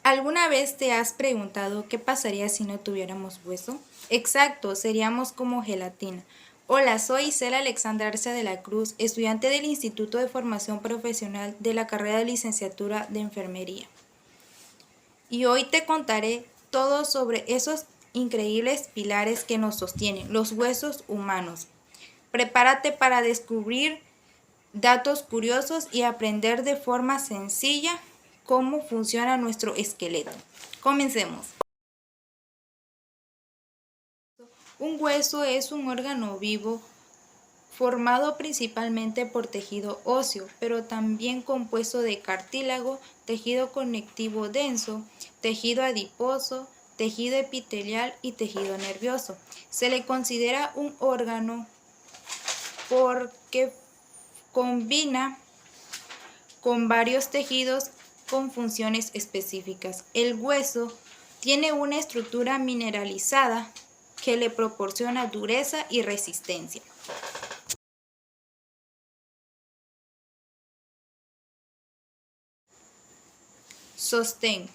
¿Alguna vez te has preguntado qué pasaría si no tuviéramos hueso? Exacto, seríamos como gelatina. Hola, soy Isela Alexandra Arce de la Cruz, estudiante del Instituto de Formación Profesional de la carrera de Licenciatura de Enfermería. Y hoy te contaré todo sobre esos increíbles pilares que nos sostienen, los huesos humanos. Prepárate para descubrir datos curiosos y aprender de forma sencilla cómo funciona nuestro esqueleto. Comencemos. Un hueso es un órgano vivo formado principalmente por tejido óseo, pero también compuesto de cartílago, tejido conectivo denso, tejido adiposo, tejido epitelial y tejido nervioso. Se le considera un órgano porque combina con varios tejidos con funciones específicas. El hueso tiene una estructura mineralizada que le proporciona dureza y resistencia. Sostén.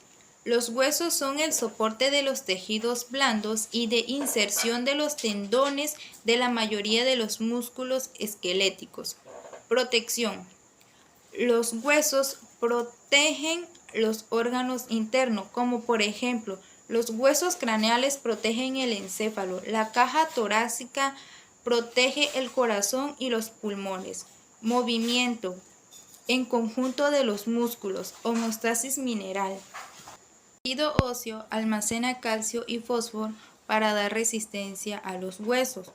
Los huesos son el soporte de los tejidos blandos y de inserción de los tendones de la mayoría de los músculos esqueléticos. Protección. Los huesos protegen los órganos internos, como por ejemplo, los huesos craneales protegen el encéfalo, la caja torácica protege el corazón y los pulmones. Movimiento en conjunto de los músculos, homeostasis mineral. El tejido óseo almacena calcio y fósforo para dar resistencia a los huesos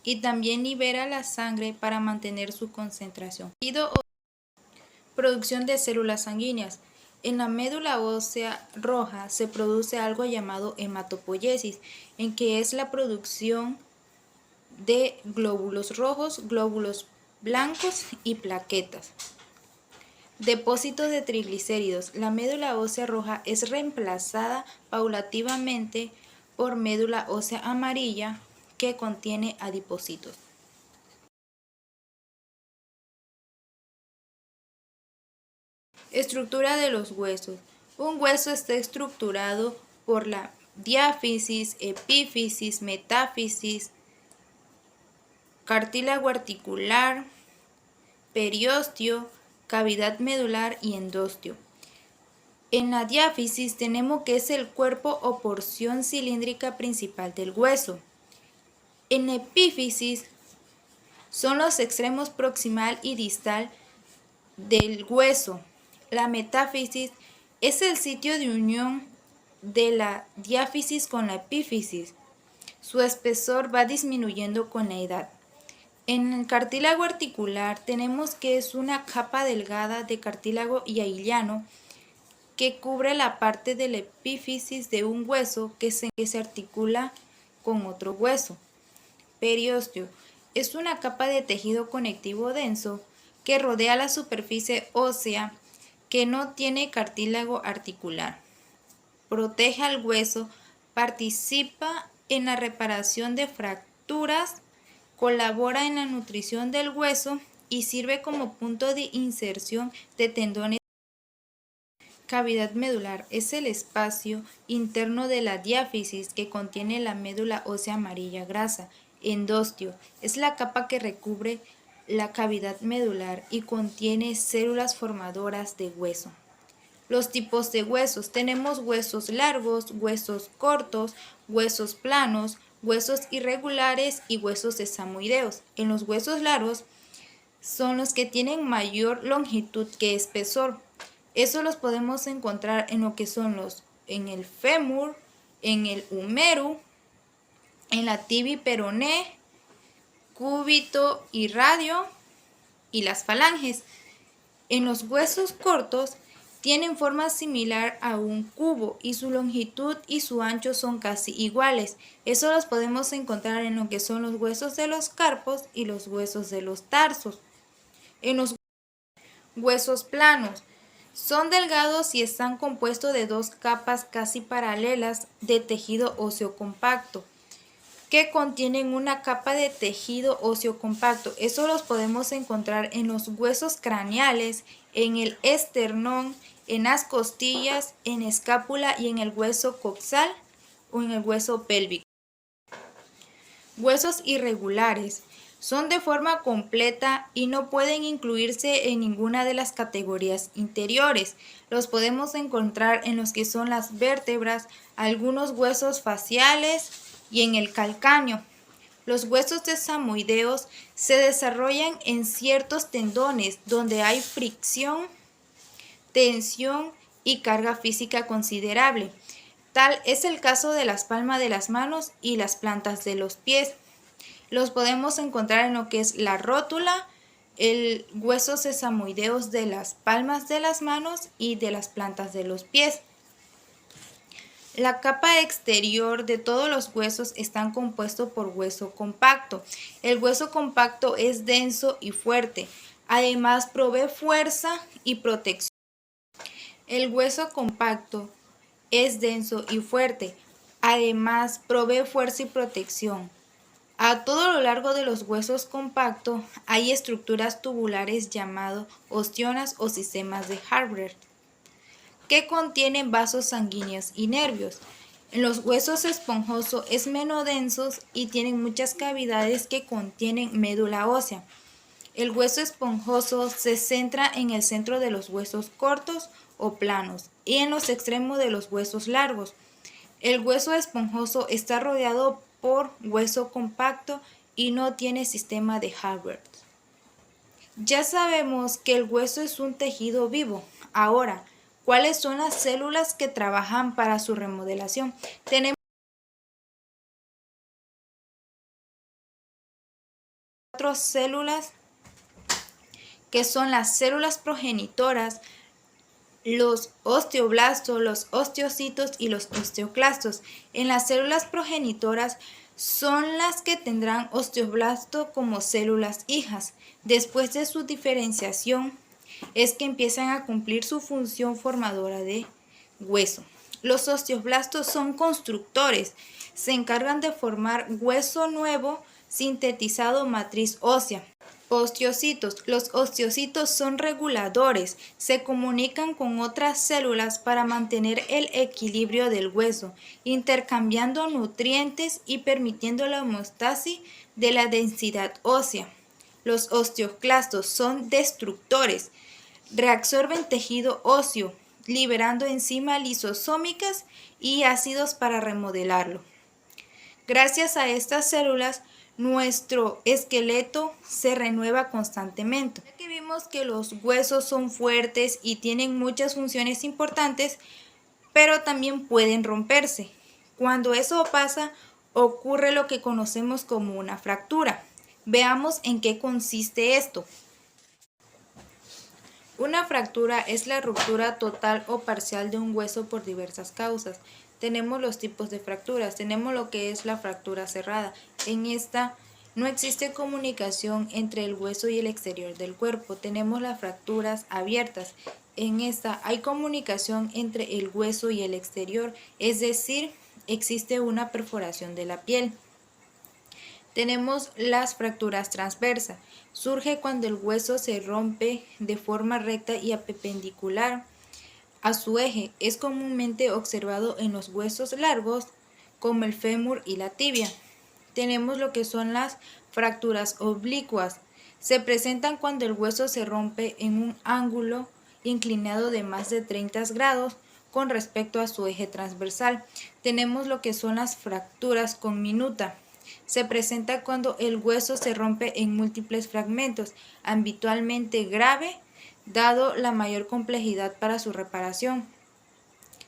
y también libera la sangre para mantener su concentración. Producción de células sanguíneas. En la médula ósea roja se produce algo llamado hematopoiesis, en que es la producción de glóbulos rojos, glóbulos blancos y plaquetas. Depósito de triglicéridos. La médula ósea roja es reemplazada paulativamente por médula ósea amarilla que contiene adipocitos. Estructura de los huesos. Un hueso está estructurado por la diáfisis, epífisis, metáfisis, cartílago articular, periósteo, cavidad medular y endostio. En la diáfisis tenemos que es el cuerpo o porción cilíndrica principal del hueso. En la epífisis son los extremos proximal y distal del hueso. La metáfisis es el sitio de unión de la diáfisis con la epífisis. Su espesor va disminuyendo con la edad. En el cartílago articular tenemos que es una capa delgada de cartílago y hilano que cubre la parte de la epífisis de un hueso que se articula con otro hueso. Periósteo es una capa de tejido conectivo denso que rodea la superficie ósea que no tiene cartílago articular. Protege al hueso, participa en la reparación de fracturas, colabora en la nutrición del hueso y sirve como punto de inserción de tendones. Cavidad medular es el espacio interno de la diáfisis que contiene la médula ósea amarilla grasa. Endostio es la capa que recubre la cavidad medular y contiene células formadoras de hueso. Los tipos de huesos. Tenemos huesos largos, huesos cortos, huesos planos, huesos irregulares y huesos sesamoideos. En los huesos largos son los que tienen mayor longitud que espesor. Eso los podemos encontrar en lo que son en el fémur, en el húmero, en la tibia y peroné, cúbito y radio y las falanges. En los huesos cortos tienen forma similar a un cubo y su longitud y su ancho son casi iguales. Eso los podemos encontrar en lo que son los huesos de los carpos y los huesos de los tarsos. En los huesos planos son delgados y están compuestos de dos capas casi paralelas de tejido óseo compacto que contienen una capa de tejido óseo compacto. Eso los podemos encontrar en los huesos craneales, en el esternón en las costillas, en escápula y en el hueso coxal o en el hueso pélvico. Huesos irregulares. Son de forma completa y no pueden incluirse en ninguna de las categorías interiores. Los podemos encontrar en los que son las vértebras, algunos huesos faciales y en el calcáneo. Los huesos sesamoideos se desarrollan en ciertos tendones donde hay fricción, tensión y carga física considerable. Tal es el caso de las palmas de las manos y las plantas de los pies. Los podemos encontrar en lo que es la rótula, el hueso sesamoideos de las palmas de las manos y de las plantas de los pies. La capa exterior de todos los huesos están compuestos por hueso compacto. El hueso compacto es denso y fuerte. Además, provee fuerza y protección. El hueso compacto es denso y fuerte. Además, provee fuerza y protección. A todo lo largo de los huesos compactos hay estructuras tubulares llamadas ostiones o sistemas de Hilbert, que contienen vasos sanguíneos y nervios. En los huesos esponjosos es menos densos y tienen muchas cavidades que contienen médula ósea. El hueso esponjoso se centra en el centro de los huesos cortos o planos y en los extremos de los huesos largos. El hueso esponjoso está rodeado por hueso compacto y no tiene sistema de Hilbert. Ya sabemos que el hueso es un tejido vivo. Ahora, ¿cuáles son las células que trabajan para su remodelación? Tenemos 4 células que son las células progenitoras, los osteoblastos, los osteocitos y los osteoclastos. En las células progenitoras son las que tendrán osteoblasto como células hijas. Después de su diferenciación es que empiezan a cumplir su función formadora de hueso. Los osteoblastos son constructores, se encargan de formar hueso nuevo sintetizado matriz ósea. Osteocitos. Los osteocitos son reguladores, se comunican con otras células para mantener el equilibrio del hueso, intercambiando nutrientes y permitiendo la homeostasis de la densidad ósea. Los osteoclastos son destructores, reabsorben tejido óseo, liberando enzimas lisosómicas y ácidos para remodelarlo. Gracias a estas células, nuestro esqueleto se renueva constantemente. Ya que vimos que los huesos son fuertes y tienen muchas funciones importantes, pero también pueden romperse. Cuando eso pasa, ocurre lo que conocemos como una fractura. Veamos en qué consiste esto. Una fractura es la ruptura total o parcial de un hueso por diversas causas. Tenemos los tipos de fracturas. Tenemos lo que es la fractura cerrada. En esta no existe comunicación entre el hueso y el exterior del cuerpo. Tenemos las fracturas abiertas. En esta hay comunicación entre el hueso y el exterior, es decir, existe una perforación de la piel. Tenemos las fracturas transversas. Surge cuando el hueso se rompe de forma recta y perpendicular a su eje. Es comúnmente observado en los huesos largos como el fémur y la tibia. Tenemos lo que son las fracturas oblicuas. Se presentan cuando el hueso se rompe en un ángulo inclinado de más de 30 grados con respecto a su eje transversal. Tenemos lo que son las fracturas conminutas. Se presenta cuando el hueso se rompe en múltiples fragmentos, habitualmente grave, dado la mayor complejidad para su reparación.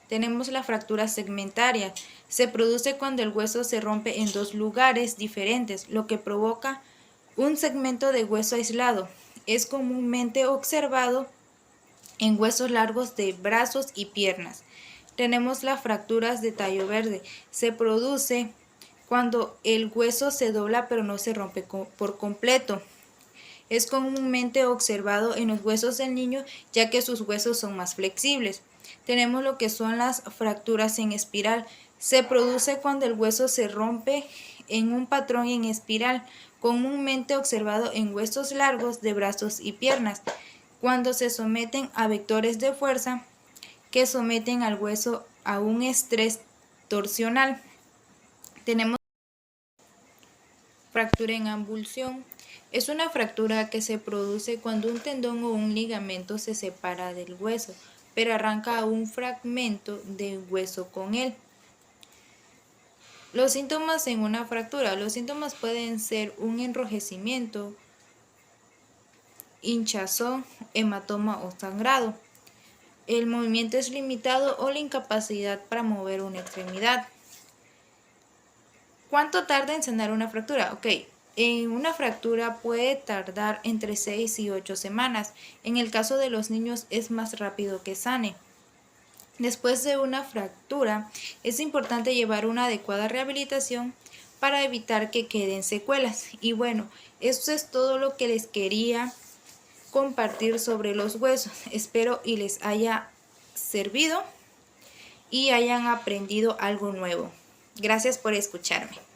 Tenemos la fractura segmentaria. Se produce cuando el hueso se rompe en 2 lugares diferentes, lo que provoca un segmento de hueso aislado. Es comúnmente observado en huesos largos de brazos y piernas. Tenemos las fracturas de tallo verde. Se produce cuando el hueso se dobla pero no se rompe por completo. Es comúnmente observado en los huesos del niño, ya que sus huesos son más flexibles. Tenemos lo que son las fracturas en espiral. Se produce cuando el hueso se rompe en un patrón en espiral, comúnmente observado en huesos largos de brazos y piernas, cuando se someten a vectores de fuerza que someten al hueso a un estrés torsional. Tenemos fractura en avulsión. Es una fractura que se produce cuando un tendón o un ligamento se separa del hueso, pero arranca un fragmento de hueso con él. Los síntomas en una fractura. Los síntomas pueden ser un enrojecimiento, hinchazón, hematoma o sangrado. El movimiento es limitado o la incapacidad para mover una extremidad. ¿Cuánto tarda en sanar una fractura? En una fractura puede tardar entre 6 y 8 semanas. En el caso de los niños es más rápido que sane. Después de una fractura, es importante llevar una adecuada rehabilitación para evitar que queden secuelas. Y bueno, eso es todo lo que les quería compartir sobre los huesos. Espero y les haya servido y hayan aprendido algo nuevo. Gracias por escucharme.